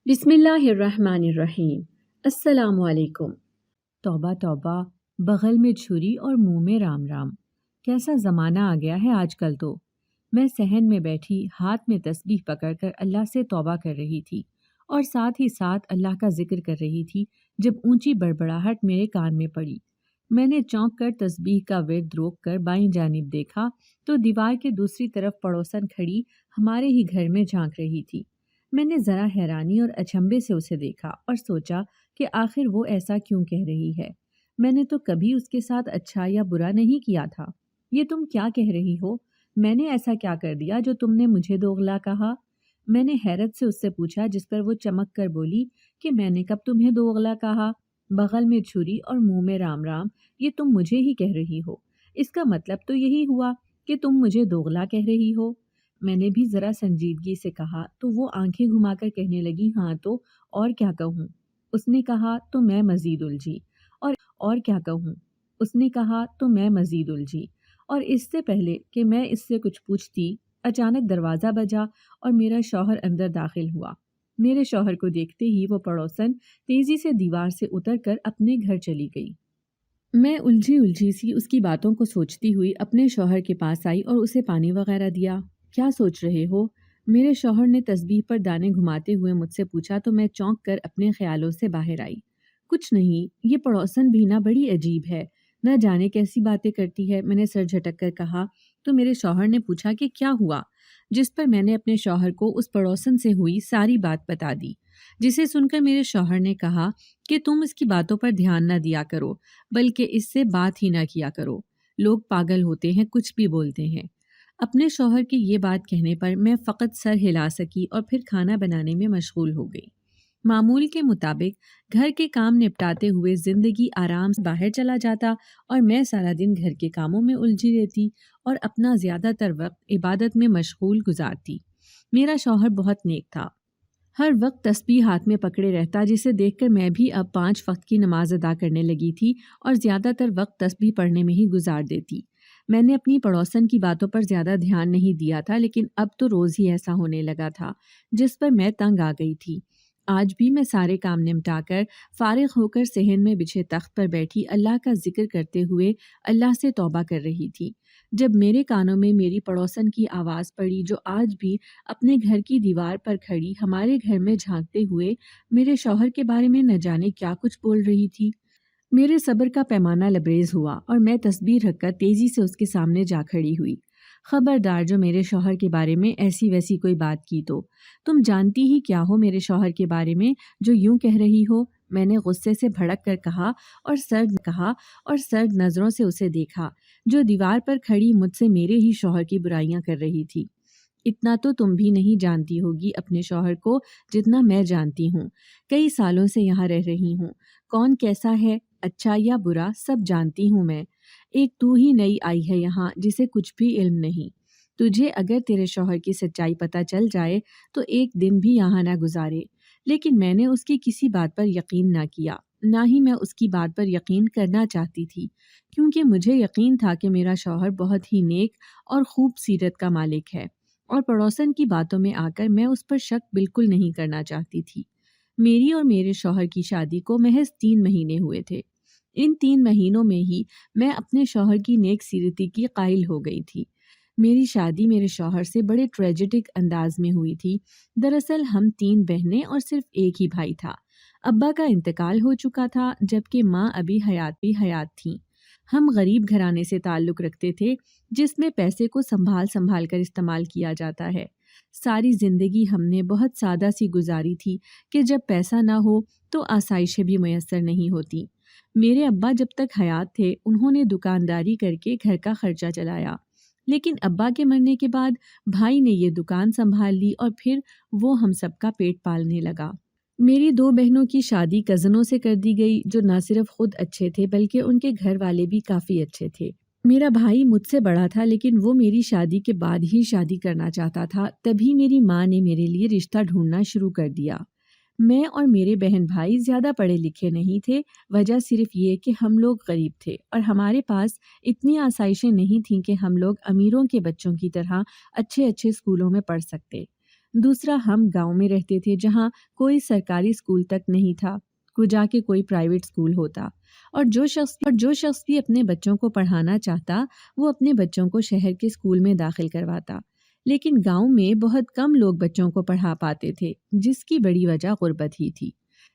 بسم اللہ الرحمن الرحیم۔ السلام علیکم۔ توبہ توبہ، بغل میں چھری اور منہ میں رام رام۔ کیسا زمانہ آ گیا ہے آج کل تو۔ میں صحن میں بیٹھی ہاتھ میں تسبیح پکڑ کر اللہ سے توبہ کر رہی تھی اور ساتھ ہی ساتھ اللہ کا ذکر کر رہی تھی جب اونچی بڑبڑاہٹ میرے کان میں پڑی۔ میں نے چونک کر تسبیح کا ورد روک کر بائیں جانب دیکھا تو دیوار کے دوسری طرف پڑوسن کھڑی ہمارے ہی گھر میں جھانک رہی تھی۔ میں نے ذرا حیرانی اور اچنبھے سے اسے دیکھا اور سوچا کہ آخر وہ ایسا کیوں کہہ رہی ہے۔ میں نے تو کبھی اس کے ساتھ اچھا یا برا نہیں کیا تھا۔ یہ تم کیا کہہ رہی ہو؟ میں نے ایسا کیا کر دیا جو تم نے مجھے دوغلا کہا؟ میں نے حیرت سے اس سے پوچھا، جس پر وہ چمک کر بولی کہ میں نے کب تمہیں دوغلا کہا؟ بغل میں چھری اور منہ میں رام رام، یہ تم مجھے ہی کہہ رہی ہو۔ اس کا مطلب تو یہی ہوا کہ تم مجھے دوغلا کہہ رہی ہو۔ میں نے بھی ذرا سنجیدگی سے کہا تو وہ آنکھیں گھما کر کہنے لگی، ہاں تو اور کیا کہوں؟ اس نے کہا تو میں مزید الجھی اور کیا کہوں؟ اس نے کہا تو میں مزید الجھی اور اس سے پہلے کہ میں اس سے کچھ پوچھتی اچانک دروازہ بجا اور میرا شوہر اندر داخل ہوا۔ میرے شوہر کو دیکھتے ہی وہ پڑوسن تیزی سے دیوار سے اتر کر اپنے گھر چلی گئی۔ میں الجھی سی اس کی باتوں کو سوچتی ہوئی اپنے شوہر کے پاس آئی اور اسے پانی وغیرہ دیا۔ کیا سوچ رہے ہو؟ میرے شوہر نے تسبیح پر دانے گھماتے ہوئے مجھ سے پوچھا تو میں چونک کر اپنے خیالوں سے باہر آئی۔ کچھ نہیں، یہ پڑوسن بھی نہ بڑی عجیب ہے، نہ جانے کیسی باتیں کرتی ہے، میں نے سر جھٹک کر کہا۔ تو میرے شوہر نے پوچھا کہ کیا ہوا، جس پر میں نے اپنے شوہر کو اس پڑوسن سے ہوئی ساری بات بتا دی، جسے سن کر میرے شوہر نے کہا کہ تم اس کی باتوں پر دھیان نہ دیا کرو، بلکہ اس سے بات ہی نہ کیا کرو، لوگ پاگل ہوتے ہیں، کچھ بھی بولتے ہیں۔ اپنے شوہر کی یہ بات کہنے پر میں فقط سر ہلا سکی اور پھر کھانا بنانے میں مشغول ہو گئی۔ معمول کے مطابق گھر کے کام نپٹاتے ہوئے زندگی آرام سے باہر چلا جاتا اور میں سارا دن گھر کے کاموں میں الجھی رہتی اور اپنا زیادہ تر وقت عبادت میں مشغول گزارتی۔ میرا شوہر بہت نیک تھا، ہر وقت تسبیح ہاتھ میں پکڑے رہتا، جسے دیکھ کر میں بھی اب 5 وقت کی نماز ادا کرنے لگی تھی اور زیادہ تر وقت تسبیح پڑھنے میں ہی گزار دیتی۔ میں نے اپنی پڑوسن کی باتوں پر زیادہ دھیان نہیں دیا تھا، لیکن اب تو روز ہی ایسا ہونے لگا تھا، جس پر میں تنگ آ گئی تھی۔ آج بھی میں سارے کام نمٹا کر فارغ ہو کر صحن میں بچھے تخت پر بیٹھی اللہ کا ذکر کرتے ہوئے اللہ سے توبہ کر رہی تھی، جب میرے کانوں میں میری پڑوسن کی آواز پڑی، جو آج بھی اپنے گھر کی دیوار پر کھڑی ہمارے گھر میں جھانکتے ہوئے میرے شوہر کے بارے میں نہ جانے کیا کچھ بول رہی تھی۔ میرے صبر کا پیمانہ لبریز ہوا اور میں تسبیح رکھ کر تیزی سے اس کے سامنے جا کھڑی ہوئی۔ خبردار جو میرے شوہر کے بارے میں ایسی ویسی کوئی بات کی تو تم جانتی ہی کیا ہو میرے شوہر کے بارے میں جو یوں کہہ رہی ہو؟ میں نے غصے سے بھڑک کر کہا اور سرد نظروں سے اسے دیکھا، جو دیوار پر کھڑی مجھ سے میرے ہی شوہر کی برائیاں کر رہی تھی۔ اتنا تو تم بھی نہیں جانتی ہوگی اپنے شوہر کو جتنا میں جانتی ہوں۔ کئی سالوں سے یہاں رہ رہی ہوں، کون کیسا ہے، اچھا یا برا، سب جانتی ہوں میں۔ ایک تو ہی نئی آئی ہے یہاں جسے کچھ بھی علم نہیں۔ تجھے اگر تیرے شوہر کی سچائی پتہ چل جائے تو ایک دن بھی یہاں نہ گزارے۔ لیکن میں نے اس کی کسی بات پر یقین نہ کیا، نہ ہی میں اس کی بات پر یقین کرنا چاہتی تھی، کیونکہ مجھے یقین تھا کہ میرا شوہر بہت ہی نیک اور خوب سیرت کا مالک ہے، اور پڑوسن کی باتوں میں آ کر میں اس پر شک بالکل نہیں کرنا چاہتی تھی۔ میری اور میرے شوہر کی شادی کو محض 3 مہینے ہوئے تھے۔ ان 3 مہینوں میں ہی میں اپنے شوہر کی نیک سیرتی کی قائل ہو گئی تھی۔ میری شادی میرے شوہر سے بڑے ٹریجڈک انداز میں ہوئی تھی۔ دراصل ہم 3 بہنیں اور صرف ایک ہی بھائی تھا۔ ابا کا انتقال ہو چکا تھا، جبکہ ماں ابھی حیات تھیں۔ ہم غریب گھرانے سے تعلق رکھتے تھے، جس میں پیسے کو سنبھال کر استعمال کیا جاتا ہے۔ ساری زندگی ہم نے بہت سادہ سی گزاری تھی کہ جب پیسہ نہ ہو تو آسائشیں بھی میسر نہیں ہوتی۔ میرے ابا جب تک حیات تھے انہوں نے دکانداری کر کے گھر کا خرچہ چلایا، لیکن ابا کے مرنے کے بعد بھائی نے یہ دکان سنبھال لی اور پھر وہ ہم سب کا پیٹ پالنے لگا۔ میری 2 بہنوں کی شادی کزنوں سے کر دی گئی، جو نہ صرف خود اچھے تھے بلکہ ان کے گھر والے بھی کافی اچھے تھے۔ میرا بھائی مجھ سے بڑا تھا، لیکن وہ میری شادی کے بعد ہی شادی کرنا چاہتا تھا۔ تبھی میری ماں نے میرے لیے رشتہ ڈھونڈنا شروع کر دیا۔ میں اور میرے بہن بھائی زیادہ پڑھے لکھے نہیں تھے، وجہ صرف یہ کہ ہم لوگ غریب تھے اور ہمارے پاس اتنی آسائشیں نہیں تھیں کہ ہم لوگ امیروں کے بچوں کی طرح اچھے اسکولوں میں پڑھ سکتے۔ دوسرا ہم گاؤں میں رہتے تھے جہاں کوئی سرکاری اسکول تک نہیں تھا، جا کے کوئی پرائیویٹ اسکول ہوتا، اور جو شخص بھی اپنے بچوں کو پڑھانا چاہتا وہ اپنے بچوں کو شہر کے اسکول میں داخل کرواتا۔ لیکن گاؤں میں بہت کم لوگ بچوں کو پڑھا پاتے تھے، جس کی بڑی وجہ غربت ہی تھی۔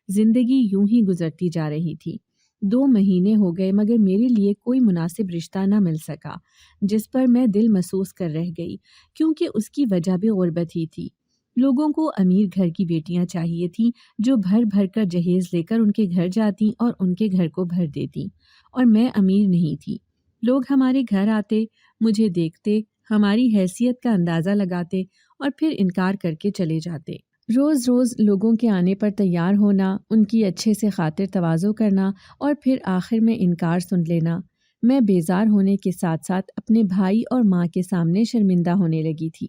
زندگی یوں ہی گزرتی جا رہی تھی۔ 2 مہینے ہو گئے مگر میرے لیے کوئی مناسب رشتہ نہ مل سکا، جس پر میں دل محسوس کر رہ گئی، کیونکہ اس کی وجہ بھی غربت ہی تھی۔ لوگوں کو امیر گھر کی بیٹیاں چاہیے تھیں جو بھر بھر کر جہیز لے کر ان کے گھر جاتی اور ان کے گھر کو بھر دیتی، اور میں امیر نہیں تھی۔ لوگ ہمارے گھر آتے، مجھے دیکھتے، ہماری حیثیت کا اندازہ لگاتے اور پھر انکار کر کے چلے جاتے۔ روز روز لوگوں کے آنے پر تیار ہونا، ان کی اچھے سے خاطر تواضع کرنا اور پھر آخر میں انکار سن لینا۔ میں بیزار ہونے کے ساتھ ساتھ اپنے بھائی اور ماں کے سامنے شرمندہ ہونے لگی تھی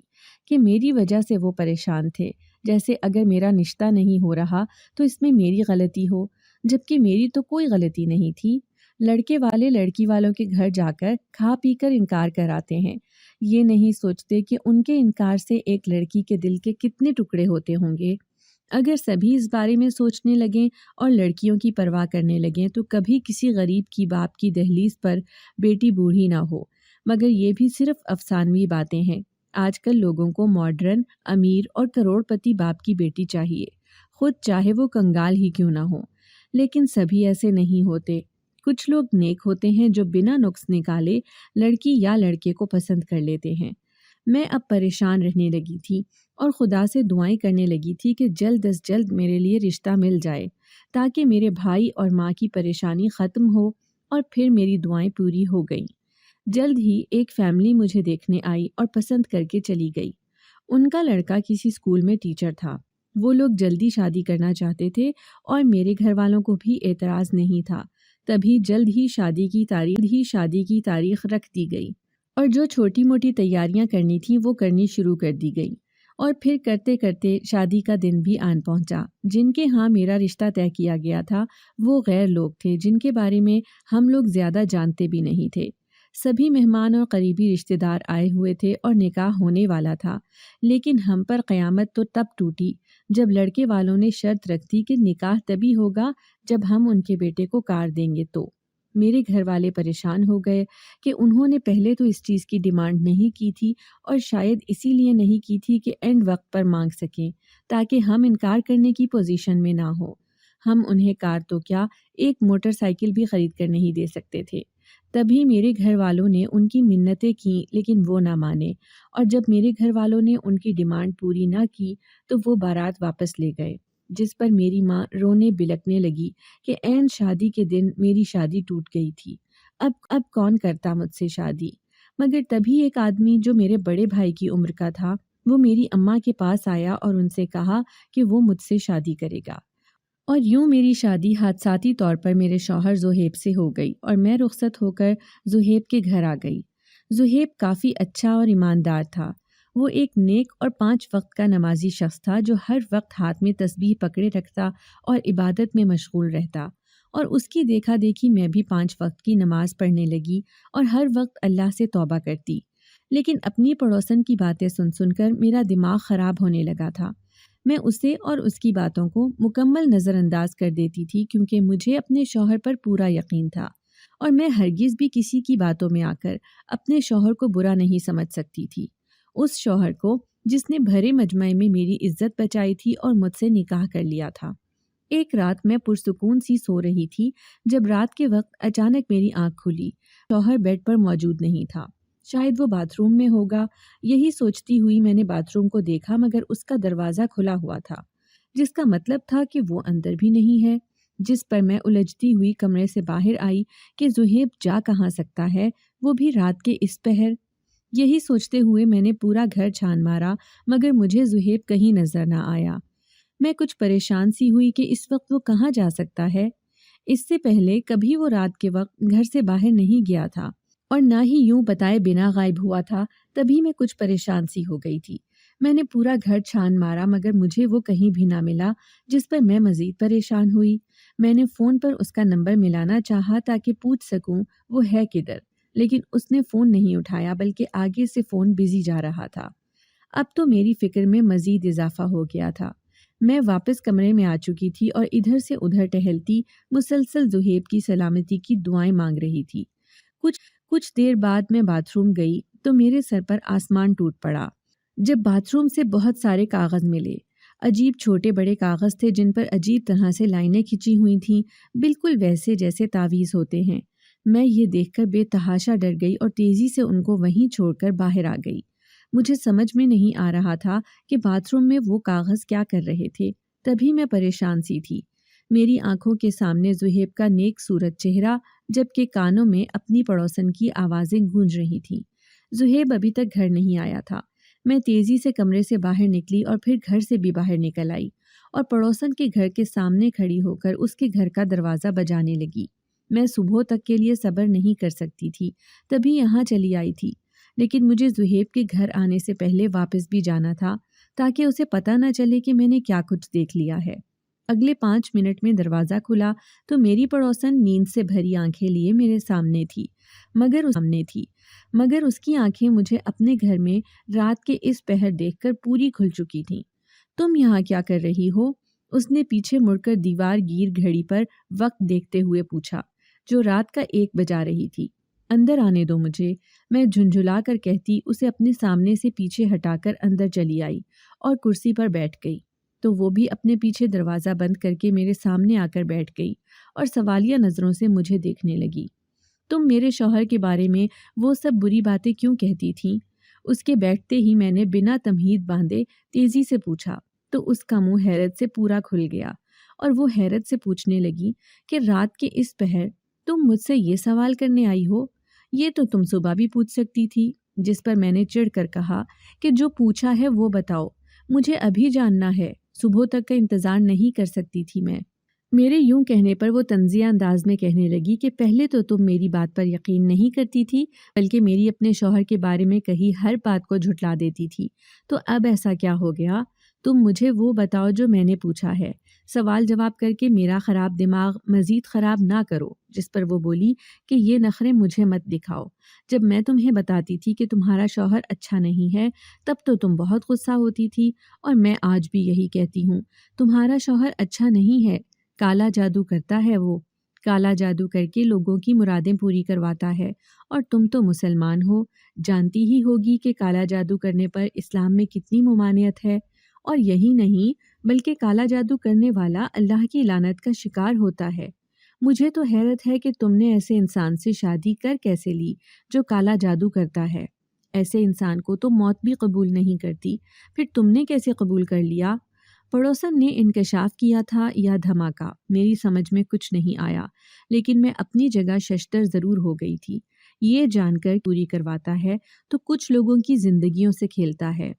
کہ میری وجہ سے وہ پریشان تھے، جیسے اگر میرا نشتہ نہیں ہو رہا تو اس میں میری غلطی ہو، جبکہ میری تو کوئی غلطی نہیں تھی۔ لڑکے والے لڑکی والوں کے گھر جا کر کھا پی کر انکار کراتے ہیں، یہ نہیں سوچتے کہ ان کے انکار سے ایک لڑکی کے دل کے کتنے ٹکڑے ہوتے ہوں گے۔ اگر سبھی اس بارے میں سوچنے لگیں اور لڑکیوں کی پرواہ کرنے لگیں تو کبھی کسی غریب کی باپ کی دہلیز پر بیٹی بوڑھی نہ ہو۔ مگر یہ بھی صرف افسانوی باتیں ہیں۔ آج کل لوگوں کو ماڈرن، امیر اور کروڑ پتی باپ کی بیٹی چاہیے، خود چاہے وہ کنگال ہی کیوں نہ ہو۔ لیکن سبھی ایسے نہیں ہوتے۔ کچھ لوگ نیک ہوتے ہیں جو بنا نقص نکالے لڑکی یا لڑکے کو پسند کر لیتے ہیں۔ میں اب پریشان رہنے لگی تھی اور خدا سے دعائیں کرنے لگی تھی کہ جلد از جلد میرے لیے رشتہ مل جائے تاکہ میرے بھائی اور ماں کی پریشانی ختم ہو، اور پھر میری دعائیں پوری ہو گئیں۔ جلد ہی ایک فیملی مجھے دیکھنے آئی اور پسند کر کے چلی گئی۔ ان کا لڑکا کسی اسکول میں ٹیچر تھا۔ وہ لوگ جلدی شادی کرنا چاہتے تھے اور میرے گھر والوں کو بھی اعتراض نہیں تھا، تبھی جلد ہی شادی کی تاریخ رکھ دی گئی، اور جو چھوٹی موٹی تیاریاں کرنی تھیں وہ کرنی شروع کر دی گئی، اور پھر کرتے کرتے شادی کا دن بھی آن پہنچا۔ جن کے ہاں میرا رشتہ طے کیا گیا تھا وہ غیر لوگ تھے جن کے بارے میں ہم لوگ زیادہ جانتے بھی نہیں تھے۔ سبھی مہمان اور قریبی رشتہ دار آئے ہوئے تھے اور نکاح ہونے والا تھا، لیکن ہم پر قیامت تو تب ٹوٹی جب لڑکے والوں نے شرط رکھ دی کہ نکاح تبھی ہوگا جب ہم ان کے بیٹے کو کار دیں گے۔ تو میرے گھر والے پریشان ہو گئے کہ انہوں نے پہلے تو اس چیز کی ڈیمانڈ نہیں کی تھی، اور شاید اسی لیے نہیں کی تھی کہ اینڈ وقت پر مانگ سکیں تاکہ ہم انکار کرنے کی پوزیشن میں نہ ہو۔ ہم انہیں کار تو کیا، ایک موٹر سائیکل بھی خرید کر نہیں دے سکتے تھے۔ تبھی میرے گھر والوں نے ان کی منتیں کیں لیکن وہ نہ مانے، اور جب میرے گھر والوں نے ان کی ڈیمانڈ پوری نہ کی تو وہ بارات واپس لے گئے، جس پر میری ماں رونے بلکنے لگی کہ عین شادی کے دن میری شادی ٹوٹ گئی تھی، اب کون کرتا مجھ سے شادی۔ مگر تبھی ایک آدمی جو میرے بڑے بھائی کی عمر کا تھا وہ میری اماں کے پاس آیا اور ان سے کہا کہ وہ مجھ سے شادی کرے گا، اور یوں میری شادی حادثاتی طور پر میرے شوہر زہیب سے ہو گئی اور میں رخصت ہو کر زہیب کے گھر آ گئی۔ زہیب کافی اچھا اور ایماندار تھا۔ وہ ایک نیک اور 5 وقت کا نمازی شخص تھا جو ہر وقت ہاتھ میں تسبیح پکڑے رکھتا اور عبادت میں مشغول رہتا، اور اس کی دیکھا دیکھی میں بھی 5 وقت کی نماز پڑھنے لگی اور ہر وقت اللہ سے توبہ کرتی۔ لیکن اپنی پڑوسن کی باتیں سن کر میرا دماغ خراب ہونے لگا تھا۔ میں اسے اور اس کی باتوں کو مکمل نظر انداز کر دیتی تھی کیونکہ مجھے اپنے شوہر پر پورا یقین تھا، اور میں ہرگز بھی کسی کی باتوں میں آ کر اپنے شوہر کو برا نہیں سمجھ سکتی تھی، اس شوہر کو جس نے بھرے مجمع میں میری عزت بچائی تھی اور مجھ سے نکاح کر لیا تھا۔ ایک رات میں پرسکون سی سو رہی تھی جب رات کے وقت اچانک میری آنکھ کھلی۔ شوہر بیڈ پر موجود نہیں تھا، شاید وہ باتھ روم میں ہوگا۔ یہی سوچتی ہوئی میں نے باتھ روم کو دیکھا مگر اس کا دروازہ کھلا ہوا تھا، جس کا مطلب تھا کہ وہ اندر بھی نہیں ہے، جس پر میں الجھتی ہوئی کمرے سے باہر آئی کہ زہیب جا کہاں سکتا ہے، وہ بھی رات کے اس پہر۔ یہی سوچتے ہوئے میں نے پورا گھر چھان مارا مگر مجھے زہیب کہیں نظر نہ آیا۔ میں کچھ پریشان سی ہوئی کہ اس وقت وہ کہاں جا سکتا ہے۔ اس سے پہلے کبھی وہ رات کے وقت گھر سے باہر نہیں گیا تھا اور نہ ہی یوں بتائے بنا غائب ہوا تھا۔ تبھی میں کچھ پریشان سی ہو گئی تھی۔ میں نے پورا گھر چھان مارا مگر مجھے وہ کہیں بھی نہ ملا، جس پر میں مزید پریشان ہوئی۔ میں نے فون پر اس کا نمبر ملانا چاہا تاکہ پوچھ سکوں وہ ہے کدھر، لیکن اس نے فون نہیں اٹھایا بلکہ آگے سے فون بزی جا رہا تھا۔ اب تو میری فکر میں مزید اضافہ ہو گیا تھا۔ میں واپس کمرے میں آ چکی تھی اور ادھر سے ادھر ٹہلتی مسلسل زہیب کی سلامتی کی دعائیں مانگ رہی تھی۔ کچھ دیر بعد میں باتھ روم گئی تو میرے سر پر آسمان ٹوٹ پڑا جب باتھ روم سے بہت سارے کاغذ ملے۔ عجیب چھوٹے بڑے کاغذ تھے جن پر عجیب طرح سے لائنیں کھینچی ہوئی تھیں، بالکل ویسے جیسے تعویذ ہوتے ہیں۔ میں یہ دیکھ کر بے تحاشا ڈر گئی اور تیزی سے ان کو وہیں چھوڑ کر باہر آ گئی۔ مجھے سمجھ میں نہیں آ رہا تھا کہ باتھ روم میں وہ کاغذ کیا کر رہے تھے، تبھی میں پریشان سی تھی۔ میری آنکھوں کے سامنے زہیب کا نیک صورت چہرہ، جبکہ کانوں میں اپنی پڑوسن کی آوازیں گونج رہی تھیں۔ زہیب ابھی تک گھر نہیں آیا تھا۔ میں تیزی سے کمرے سے باہر نکلی اور پھر گھر سے بھی باہر نکل آئی اور پڑوسن کے گھر کے سامنے کھڑی ہو کر اس کے گھر کا دروازہ بجانے لگی۔ میں صبح تک کے لیے صبر نہیں کر سکتی تھی، تبھی یہاں چلی آئی تھی، لیکن مجھے زہیب کے گھر آنے سے پہلے واپس بھی جانا تھا تاکہ اسے پتہ نہ چلے کہ میں نے کیا کچھ دیکھ لیا ہے۔ اگلے 5 منٹ میں دروازہ کھلا تو میری پڑوسن نیند سے بھری آنکھیں لیے میرے سامنے تھی، مگر اس کی آنکھیں مجھے اپنے گھر میں رات کے اس پہر دیکھ کر پوری کھل چکی تھیں۔ تم یہاں کیا کر رہی ہو؟ اس نے پیچھے مڑ کر دیوار گیر گھڑی پر وقت دیکھتے ہوئے پوچھا، جو رات کا 1 بجا رہی تھی۔ اندر آنے دو مجھے، میں جھنجھلا کر کہتی اسے اپنے سامنے سے پیچھے ہٹا کر اندر چلی آئی اور کرسی پر بیٹھ گئی تو وہ بھی اپنے پیچھے دروازہ بند کر کے میرے سامنے آ کر بیٹھ گئی اور سوالیہ نظروں سے مجھے دیکھنے لگی۔ تم میرے شوہر کے بارے میں وہ سب بری باتیں کیوں کہتی تھیں؟ اس کے بیٹھتے ہی میں نے بنا تمہید باندھے تیزی سے پوچھا تو اس کا منہ حیرت سے پورا کھل گیا اور وہ حیرت سے پوچھنے لگی کہ رات کے اس پہر تم مجھ سے یہ سوال کرنے آئی ہو؟ یہ تو تم صبح بھی پوچھ سکتی تھی۔ جس پر میں نے چڑھ کر کہا کہ جو پوچھا ہے وہ بتاؤ، مجھے ابھی جاننا ہے، صبح تک کا انتظار نہیں کر سکتی تھی میں۔ میرے یوں کہنے پر وہ طنزیہ انداز میں کہنے لگی کہ پہلے تو تم میری بات پر یقین نہیں کرتی تھی، بلکہ میری اپنے شوہر کے بارے میں کہی ہر بات کو جھٹلا دیتی تھی، تو اب ایسا کیا ہو گیا؟ تم مجھے وہ بتاؤ جو میں نے پوچھا ہے، سوال جواب کر کے میرا خراب دماغ مزید خراب نہ کرو۔ جس پر وہ بولی کہ یہ نخرے مجھے مت دکھاؤ، جب میں تمہیں بتاتی تھی کہ تمہارا شوہر اچھا نہیں ہے تب تو تم بہت غصہ ہوتی تھی، اور میں آج بھی یہی کہتی ہوں، تمہارا شوہر اچھا نہیں ہے، کالا جادو کرتا ہے، وہ کالا جادو کر کے لوگوں کی مرادیں پوری کرواتا ہے، اور تم تو مسلمان ہو، جانتی ہی ہوگی کہ کالا جادو کرنے پر اسلام میں کتنی ممانعت ہے، اور یہی نہیں بلکہ کالا جادو کرنے والا اللہ کی لعنت کا شکار ہوتا ہے۔ مجھے تو حیرت ہے کہ تم نے ایسے انسان سے شادی کر کیسے لی جو کالا جادو کرتا ہے۔ ایسے انسان کو تو موت بھی قبول نہیں کرتی، پھر تم نے کیسے قبول کر لیا؟ پڑوسن نے انکشاف کیا تھا یا دھماکہ، میری سمجھ میں کچھ نہیں آیا، لیکن میں اپنی جگہ ششدر ضرور ہو گئی تھی۔ یہ جان کر پوری کرواتا ہے تو کچھ لوگوں کی زندگیوں سے کھیلتا ہے۔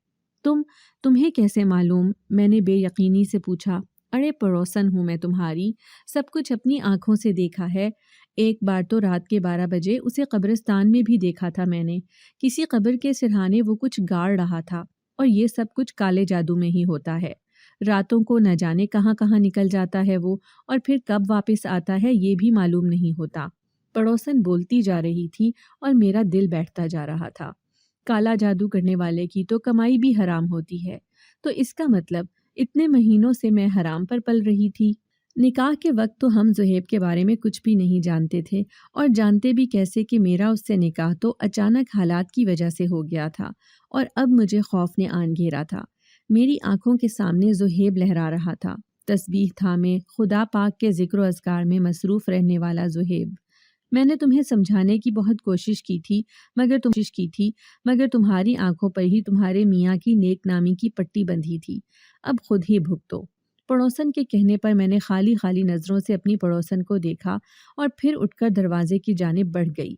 تمہیں کیسے معلوم؟ میں نے بے یقینی سے پوچھا۔ ارے پڑوسن ہوں میں تمہاری، سب کچھ اپنی آنکھوں سے دیکھا ہے۔ ایک بار تو رات کے 12 بجے اسے قبرستان میں بھی دیکھا تھا میں نے، کسی قبر کے سرہانے وہ کچھ گاڑ رہا تھا، اور یہ سب کچھ کالے جادو میں ہی ہوتا ہے۔ راتوں کو نہ جانے کہاں کہاں نکل جاتا ہے وہ، اور پھر کب واپس آتا ہے یہ بھی معلوم نہیں ہوتا۔ پڑوسن بولتی جا رہی تھی اور میرا دل بیٹھتا جا رہا تھا۔ کالا جادو کرنے والے کی تو کمائی بھی حرام ہوتی ہے، تو اس کا مطلب اتنے مہینوں سے میں حرام پر پل رہی تھی۔ نکاح کے وقت تو ہم زہیب کے بارے میں کچھ بھی نہیں جانتے تھے، اور جانتے بھی کیسے کہ میرا اس سے نکاح تو اچانک حالات کی وجہ سے ہو گیا تھا، اور اب مجھے خوف نے آن گھیرا تھا۔ میری آنکھوں کے سامنے زہیب لہرا رہا تھا، تسبیح تھامے خدا پاک کے ذکر و اذکار میں مصروف رہنے والا زہیب۔ میں نے تمہیں سمجھانے کی بہت کوشش کی تھی مگر تمہاری آنکھوں پر ہی تمہارے میاں کی نیک نامی کی پٹی بندھی تھی، اب خود ہی بھگتو۔ پڑوسن کے کہنے پر میں نے خالی خالی نظروں سے اپنی پڑوسن کو دیکھا اور پھر اٹھ کر دروازے کی جانب بڑھ گئی۔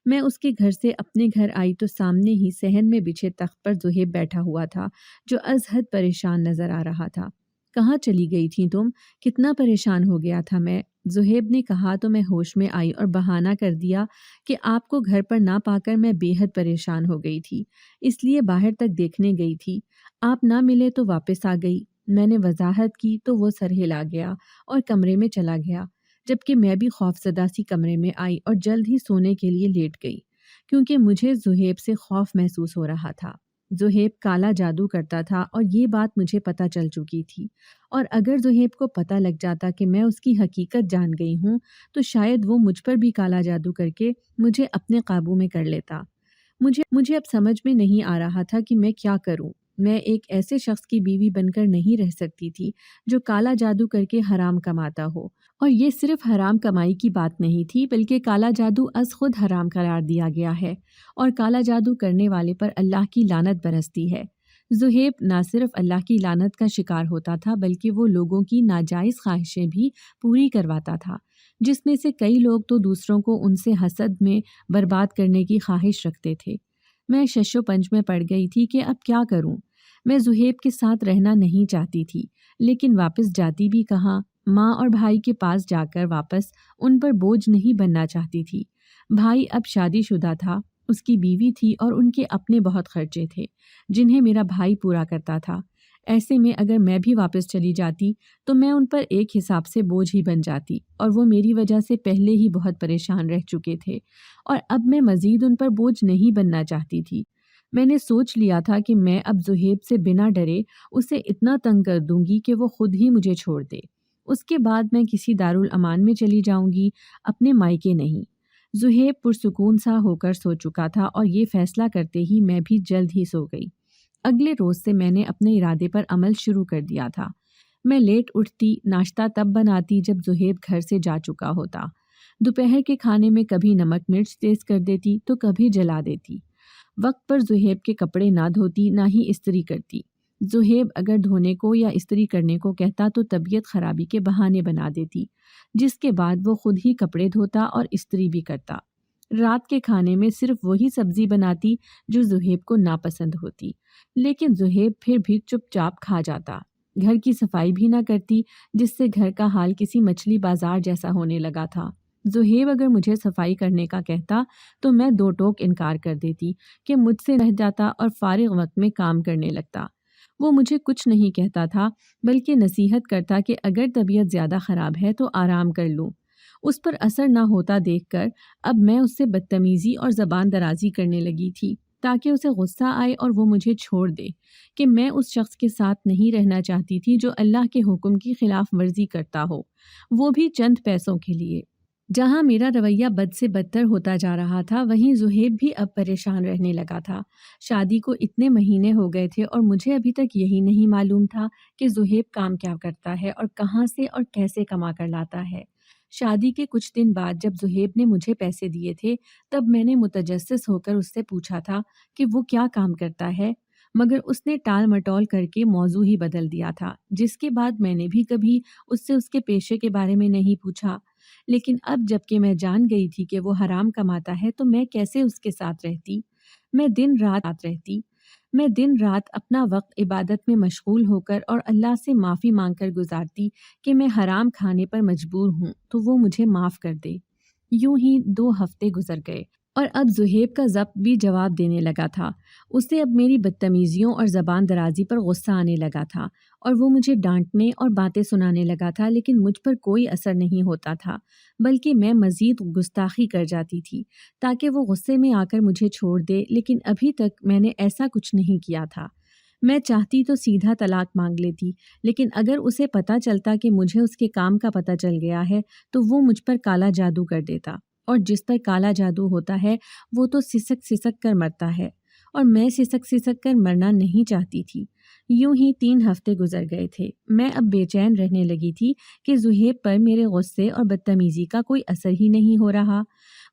میں اس کے گھر سے اپنے گھر آئی تو سامنے ہی صحن میں بچھے تخت پر زہیب بیٹھا ہوا تھا، جو از حد پریشان نظر آ رہا تھا۔ کہاں چلی گئی تھی تم؟ کتنا پریشان ہو گیا تھا میں، زہیب نے کہا تو میں ہوش میں آئی اور بہانہ کر دیا کہ آپ کو گھر پر نہ پا کر میں بے حد پریشان ہو گئی تھی، اس لیے باہر تک دیکھنے گئی تھی، آپ نہ ملے تو واپس آ گئی۔ میں نے وضاحت کی تو وہ سر ہلا گیا اور کمرے میں چلا گیا، جبکہ میں بھی خوفزدہ سی کمرے میں آئی اور جلد ہی سونے کے لیے لیٹ گئی، کیونکہ مجھے زہیب سے خوف محسوس ہو رہا تھا۔ زہیب کالا جادو کرتا تھا اور یہ بات مجھے پتہ چل چکی تھی، اور اگر زہیب کو پتہ لگ جاتا کہ میں اس کی حقیقت جان گئی ہوں تو شاید وہ مجھ پر بھی کالا جادو کر کے مجھے اپنے قابو میں کر لیتا۔ مجھے اب سمجھ میں نہیں آ رہا تھا کہ میں کیا کروں۔ میں ایک ایسے شخص کی بیوی بن کر نہیں رہ سکتی تھی جو کالا جادو کر کے حرام کماتا ہو، اور یہ صرف حرام کمائی کی بات نہیں تھی بلکہ کالا جادو از خود حرام قرار دیا گیا ہے، اور کالا جادو کرنے والے پر اللہ کی لعنت برستی ہے۔ زہیب نہ صرف اللہ کی لعنت کا شکار ہوتا تھا بلکہ وہ لوگوں کی ناجائز خواہشیں بھی پوری کرواتا تھا، جس میں سے کئی لوگ تو دوسروں کو ان سے حسد میں برباد کرنے کی خواہش رکھتے تھے۔ میں شش و پنج میں پڑ گئی تھی کہ اب کیا کروں۔ میں زہیب کے ساتھ رہنا نہیں چاہتی تھی، لیکن واپس جاتی بھی کہاں؟ ماں اور بھائی کے پاس جا کر واپس ان پر بوجھ نہیں بننا چاہتی تھی۔ بھائی اب شادی شدہ تھا، اس کی بیوی تھی اور ان کے اپنے بہت خرچے تھے جنہیں میرا بھائی پورا کرتا تھا۔ ایسے میں اگر میں بھی واپس چلی جاتی تو میں ان پر ایک حساب سے بوجھ ہی بن جاتی، اور وہ میری وجہ سے پہلے ہی بہت پریشان رہ چکے تھے، اور اب میں مزید ان پر بوجھ نہیں بننا چاہتی تھی۔ میں نے سوچ لیا تھا کہ میں اب زہیب سے بنا ڈرے اسے اتنا تنگ کر دوں گی کہ وہ خود ہی مجھے چھوڑ دے۔ اس کے بعد میں کسی دارالامان میں چلی جاؤں گی، اپنے مائکے نہیں۔ زہیب پرسکون سا ہو کر سو چکا تھا، اور یہ فیصلہ کرتے ہی میں بھی جلد ہی سو گئی۔ اگلے روز سے میں نے اپنے ارادے پر عمل شروع کر دیا تھا۔ میں لیٹ اٹھتی، ناشتہ تب بناتی جب زہیب گھر سے جا چکا ہوتا۔ دوپہر کے کھانے میں کبھی نمک مرچ تیز کر دیتی تو کبھی جلا دیتی۔ وقت پر زہیب کے کپڑے نہ دھوتی نہ ہی استری کرتی۔ زہیب اگر دھونے کو یا استری کرنے کو کہتا تو طبیعت خرابی کے بہانے بنا دیتی، جس کے بعد وہ خود ہی کپڑے دھوتا اور استری بھی کرتا۔ رات کے کھانے میں صرف وہی سبزی بناتی جو زہیب کو ناپسند ہوتی، لیکن زہیب پھر بھی چپ چاپ کھا جاتا۔ گھر کی صفائی بھی نہ کرتی، جس سے گھر کا حال کسی مچھلی بازار جیسا ہونے لگا تھا۔ زہیب اگر مجھے صفائی کرنے کا کہتا تو میں دو ٹوک انکار کر دیتی کہ مجھ سے رہ جاتا اور فارغ وقت میں کام کرنے لگتا۔ وہ مجھے کچھ نہیں کہتا تھا بلکہ نصیحت کرتا کہ اگر طبیعت زیادہ خراب ہے تو آرام کر لوں۔ اس پر اثر نہ ہوتا دیکھ کر اب میں اس سے بدتمیزی اور زبان درازی کرنے لگی تھی تاکہ اسے غصہ آئے اور وہ مجھے چھوڑ دے، کہ میں اس شخص کے ساتھ نہیں رہنا چاہتی تھی جو اللہ کے حکم کی خلاف ورزی کرتا ہو، وہ بھی چند پیسوں کے لیے۔ جہاں میرا رویہ بد سے بدتر ہوتا جا رہا تھا، وہیں زہیب بھی اب پریشان رہنے لگا تھا۔ شادی کو اتنے مہینے ہو گئے تھے اور مجھے ابھی تک یہی نہیں معلوم تھا کہ زہیب کام کیا کرتا ہے اور کہاں سے اور کیسے کما کر لاتا ہے۔ شادی کے کچھ دن بعد جب زہیب نے مجھے پیسے دیے تھے تب میں نے متجسس ہو کر اس سے پوچھا تھا کہ وہ کیا کام کرتا ہے، مگر اس نے ٹال مٹول کر کے موضوع ہی بدل دیا تھا، جس کے بعد میں نے بھی کبھی اس سے اس کے پیشے کے بارے میں نہیں پوچھا۔ لیکن اب جب کہ میں جان گئی تھی کہ وہ حرام کماتا ہے تو میں کیسے اس کے ساتھ رہتی؟ میں دن رات اپنا وقت عبادت میں مشغول ہو کر اور اللہ سے معافی مانگ کر گزارتی کہ میں حرام کھانے پر مجبور ہوں تو وہ مجھے معاف کر دے۔ یوں ہی 2 ہفتے گزر گئے اور اب زہیب کا ضبط بھی جواب دینے لگا تھا۔ اسے اب میری بدتمیزیوں اور زبان درازی پر غصہ آنے لگا تھا اور وہ مجھے ڈانٹنے اور باتیں سنانے لگا تھا، لیکن مجھ پر کوئی اثر نہیں ہوتا تھا بلکہ میں مزید گستاخی کر جاتی تھی تاکہ وہ غصے میں آ کر مجھے چھوڑ دے، لیکن ابھی تک میں نے ایسا کچھ نہیں کیا تھا۔ میں چاہتی تو سیدھا طلاق مانگ لیتی، لیکن اگر اسے پتہ چلتا کہ مجھے اس کے کام کا پتہ چل گیا ہے تو وہ مجھ پر کالا جادو کر دیتا، اور جس پر کالا جادو ہوتا ہے وہ تو سسک سسک کر مرتا ہے، اور میں سسک سسک کر مرنا نہیں چاہتی تھی۔ یوں ہی 3 ہفتے گزر گئے تھے۔ میں اب بے چین رہنے لگی تھی کہ زہیب پر میرے غصے اور بدتمیزی کا کوئی اثر ہی نہیں ہو رہا۔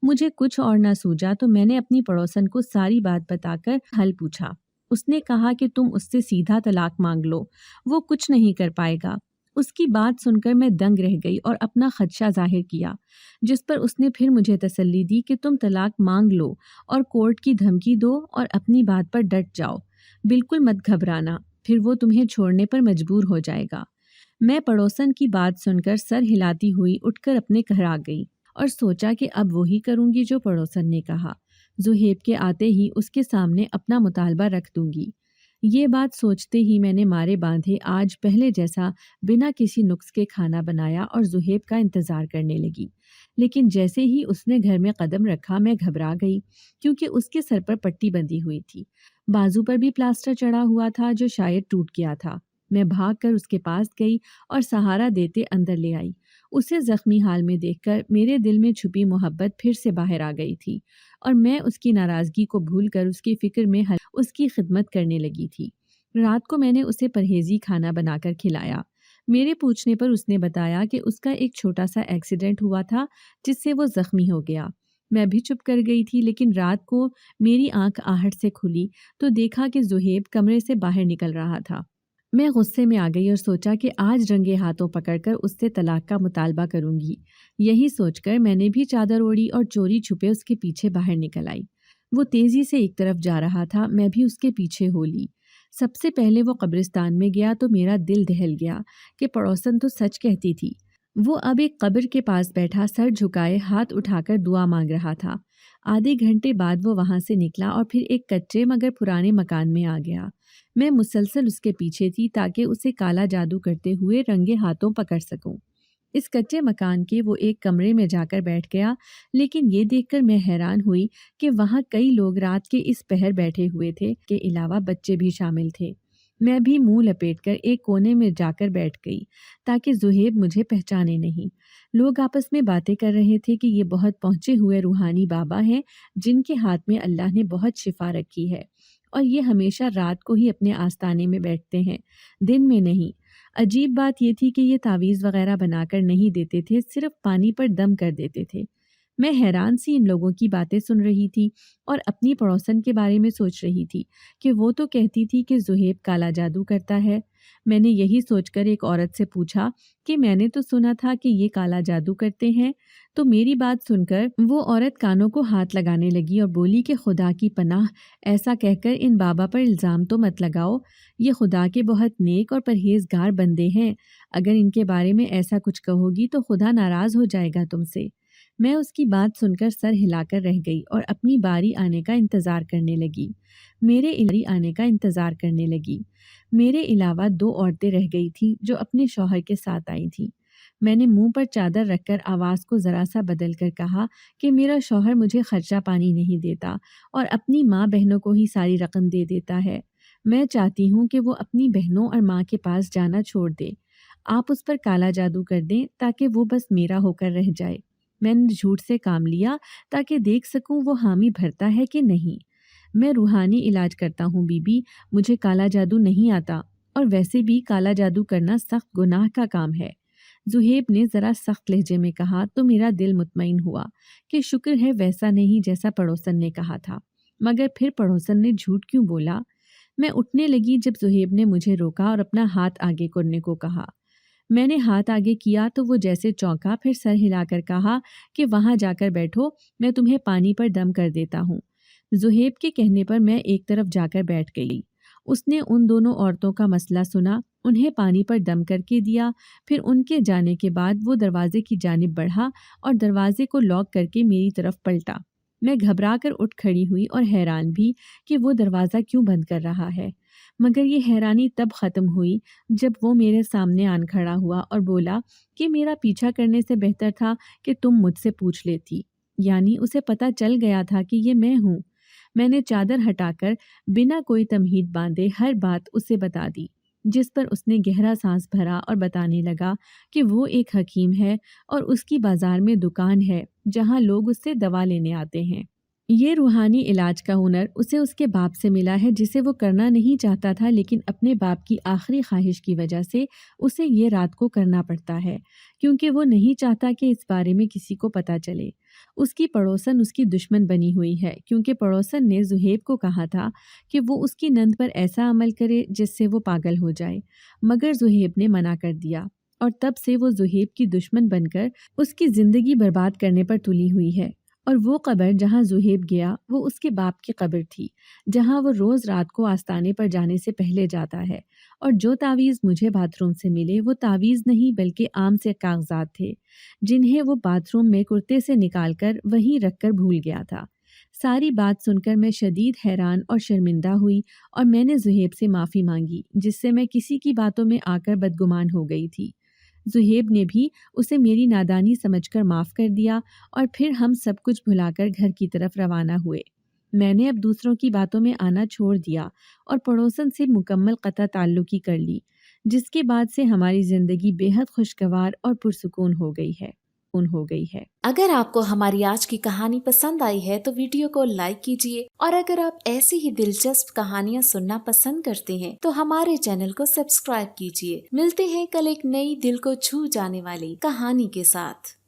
مجھے کچھ اور نہ سوجا تو میں نے اپنی پڑوسن کو ساری بات بتا کر حل پوچھا۔ اس نے کہا کہ تم اس سے سیدھا طلاق مانگ لو، وہ کچھ نہیں کر پائے گا۔ اس کی بات سن کر میں دنگ رہ گئی اور اپنا خدشہ ظاہر کیا، جس پر اس نے پھر مجھے تسلی دی کہ تم طلاق مانگ لو اور کورٹ کی دھمکی دو اور اپنی بات پر ڈٹ جاؤ، بالکل مت گھبرانا، پھر وہ تمہیں چھوڑنے پر مجبور ہو جائے گا۔ میں پڑوسن کی بات سن کر سر ہلاتی ہوئی اٹھ کر اپنے گھر آ گئی اور سوچا کہ اب وہی کروں گی جو پڑوسن نے کہا۔ زہیب کے آتے ہی اس کے سامنے اپنا مطالبہ رکھ دوں گی۔ یہ بات سوچتے ہی میں نے مارے باندھے آج پہلے جیسا بنا کسی نقص کے کھانا بنایا اور زہیب کا انتظار کرنے لگی، لیکن جیسے ہی اس نے گھر میں قدم رکھا میں گھبرا گئی، کیونکہ اس کے سر پر پٹی بندھی ہوئی تھی۔ بازو پر بھی پلاسٹر چڑھا ہوا تھا جو شاید ٹوٹ گیا تھا۔ میں بھاگ کر اس کے پاس گئی اور سہارا دیتے اندر لے آئی۔ اسے زخمی حال میں دیکھ کر میرے دل میں چھپی محبت پھر سے باہر آ گئی تھی اور میں اس کی ناراضگی کو بھول کر اس کی فکر میں اس کی خدمت کرنے لگی تھی۔ رات کو میں نے اسے پرہیزی کھانا بنا کر کھلایا۔ میرے پوچھنے پر اس نے بتایا کہ اس کا ایک چھوٹا سا ایکسیڈنٹ ہوا تھا جس سے وہ زخمی ہو گیا۔ میں بھی چپ کر گئی تھی، لیکن رات کو میری آنکھ آہٹ سے کھلی تو دیکھا کہ زہیب کمرے سے باہر نکل رہا تھا۔ میں غصے میں آ گئی اور سوچا کہ آج رنگے ہاتھوں پکڑ کر اس سے طلاق کا مطالبہ کروں گی۔ یہی سوچ کر میں نے بھی چادر اوڑھی اور چوری چھپے اس کے پیچھے باہر نکل آئی۔ وہ تیزی سے ایک طرف جا رہا تھا، میں بھی اس کے پیچھے ہو لی۔ سب سے پہلے وہ قبرستان میں گیا تو میرا دل دہل گیا کہ پڑوسن تو سچ کہتی تھی۔ وہ اب ایک قبر کے پاس بیٹھا سر جھکائے ہاتھ اٹھا کر دعا مانگ رہا تھا۔ آدھے گھنٹے بعد وہ وہاں سے نکلا اور پھر ایک کچے مگر پرانے مکان میں آ گیا۔ میں مسلسل اس کے پیچھے تھی تاکہ اسے کالا جادو کرتے ہوئے رنگے ہاتھوں پکڑ سکوں۔ اس کچے مکان کے وہ ایک کمرے میں جا کر بیٹھ گیا، لیکن یہ دیکھ کر میں حیران ہوئی کہ وہاں کئی لوگ رات کے اس پہر بیٹھے ہوئے تھے، کے علاوہ بچے بھی شامل تھے۔ میں بھی منہ لپیٹ کر ایک کونے میں جا کر بیٹھ گئی تاکہ زہیب مجھے پہچانے نہیں۔ لوگ آپس میں باتیں کر رہے تھے کہ یہ بہت پہنچے ہوئے روحانی بابا ہیں جن کے ہاتھ میں اللہ نے بہت شفا رکھی ہے، اور یہ ہمیشہ رات کو ہی اپنے آستانے میں بیٹھتے ہیں، دن میں نہیں۔ عجیب بات یہ تھی کہ یہ تعویذ وغیرہ بنا کر نہیں دیتے تھے، صرف پانی پر دم کر دیتے تھے۔ میں حیران سی ان لوگوں کی باتیں سن رہی تھی اور اپنی پڑوسن کے بارے میں سوچ رہی تھی کہ وہ تو کہتی تھی کہ زہیب کالا جادو کرتا ہے۔ میں نے یہی سوچ کر ایک عورت سے پوچھا کہ میں نے تو سنا تھا کہ یہ کالا جادو کرتے ہیں، تو میری بات سن کر وہ عورت کانوں کو ہاتھ لگانے لگی اور بولی کہ خدا کی پناہ، ایسا کہہ کر ان بابا پر الزام تو مت لگاؤ، یہ خدا کے بہت نیک اور پرہیزگار بندے ہیں، اگر ان کے بارے میں ایسا کچھ کہو گی تو خدا ناراض ہو جائے گا تم سے۔ میں اس کی بات سن کر سر ہلا کر رہ گئی اور اپنی باری آنے کا انتظار کرنے لگی۔ میرے علاوہ 2 عورتیں رہ گئی تھیں جو اپنے شوہر کے ساتھ آئی تھیں۔ میں نے منہ پر چادر رکھ کر آواز کو ذرا سا بدل کر کہا کہ میرا شوہر مجھے خرچہ پانی نہیں دیتا اور اپنی ماں بہنوں کو ہی ساری رقم دے دیتا ہے۔ میں چاہتی ہوں کہ وہ اپنی بہنوں اور ماں کے پاس جانا چھوڑ دے۔ آپ اس پر کالا جادو کر دیں تاکہ وہ بس میرا ہو کر رہ جائے۔ میں نے جھوٹ سے کام لیا تاکہ دیکھ سکوں وہ حامی بھرتا ہے کہ نہیں۔ میں روحانی علاج کرتا ہوں بی بی، مجھے کالا جادو نہیں آتا، اور ویسے بھی کالا جادو کرنا سخت گناہ کا کام ہے۔ زہیب نے ذرا سخت لہجے میں کہا تو میرا دل مطمئن ہوا کہ شکر ہے ویسا نہیں جیسا پڑوسن نے کہا تھا، مگر پھر پڑوسن نے جھوٹ کیوں بولا؟ میں اٹھنے لگی جب زہیب نے مجھے روکا اور اپنا ہاتھ آگے کرنے کو کہا۔ میں نے ہاتھ آگے کیا تو وہ جیسے چونکا، پھر سر ہلا کر کہا کہ وہاں جا کر بیٹھو، میں تمہیں پانی پر دم کر دیتا ہوں۔ زہیب کے کہنے پر میں ایک طرف جا کر بیٹھ گئی۔ اس نے ان دونوں عورتوں کا مسئلہ سنا، انہیں پانی پر دم کر کے دیا، پھر ان کے جانے کے بعد وہ دروازے کی جانب بڑھا اور دروازے کو لاک کر کے میری طرف پلٹا۔ میں گھبرا کر اٹھ کھڑی ہوئی اور حیران بھی کہ وہ دروازہ کیوں بند کر رہا ہے، مگر یہ حیرانی تب ختم ہوئی جب وہ میرے سامنے آن کھڑا ہوا اور بولا کہ میرا پیچھا کرنے سے بہتر تھا کہ تم مجھ سے پوچھ لیتی، یعنی اسے پتہ چل گیا تھا کہ یہ میں ہوں۔ میں نے چادر ہٹا کر بنا کوئی تمہید باندھے ہر بات اسے بتا دی، جس پر اس نے گہرا سانس بھرا اور بتانے لگا کہ وہ ایک حکیم ہے اور اس کی بازار میں دکان ہے جہاں لوگ اس سے دوا لینے آتے ہیں۔ یہ روحانی علاج کا ہنر اسے اس کے باپ سے ملا ہے، جسے وہ کرنا نہیں چاہتا تھا، لیکن اپنے باپ کی آخری خواہش کی وجہ سے اسے یہ رات کو کرنا پڑتا ہے، کیونکہ وہ نہیں چاہتا کہ اس بارے میں کسی کو پتہ چلے۔ اس کی پڑوسن اس کی دشمن بنی ہوئی ہے، کیونکہ پڑوسن نے زہیب کو کہا تھا کہ وہ اس کی نند پر ایسا عمل کرے جس سے وہ پاگل ہو جائے، مگر زہیب نے منع کر دیا، اور تب سے وہ زہیب کی دشمن بن کر اس کی زندگی برباد کرنے پر تلی ہوئی ہے۔ اور وہ قبر جہاں زہیب گیا وہ اس کے باپ کی قبر تھی، جہاں وہ روز رات کو آستانے پر جانے سے پہلے جاتا ہے، اور جو تعویذ مجھے باتھ روم سے ملے وہ تعویذ نہیں بلکہ عام سے کاغذات تھے، جنہیں وہ باتھ روم میں کرتے سے نکال کر وہیں رکھ کر بھول گیا تھا۔ ساری بات سن کر میں شدید حیران اور شرمندہ ہوئی اور میں نے زہیب سے معافی مانگی، جس سے میں کسی کی باتوں میں آ کر بدگمان ہو گئی تھی۔ زہیب نے بھی اسے میری نادانی سمجھ کر معاف کر دیا، اور پھر ہم سب کچھ بھلا کر گھر کی طرف روانہ ہوئے۔ میں نے اب دوسروں کی باتوں میں آنا چھوڑ دیا اور پڑوسن سے مکمل قطع تعلقی کر لی، جس کے بعد سے ہماری زندگی بے حد خوشگوار اور پرسکون ہو گئی ہے۔ اگر آپ کو ہماری آج کی کہانی پسند آئی ہے تو ویڈیو کو لائک کیجیے، اور اگر آپ ایسی ہی دلچسپ کہانیاں سننا پسند کرتے ہیں تو ہمارے چینل کو سبسکرائب کیجیے۔ ملتے ہیں کل ایک نئی دل کو چھو جانے والی کہانی کے ساتھ۔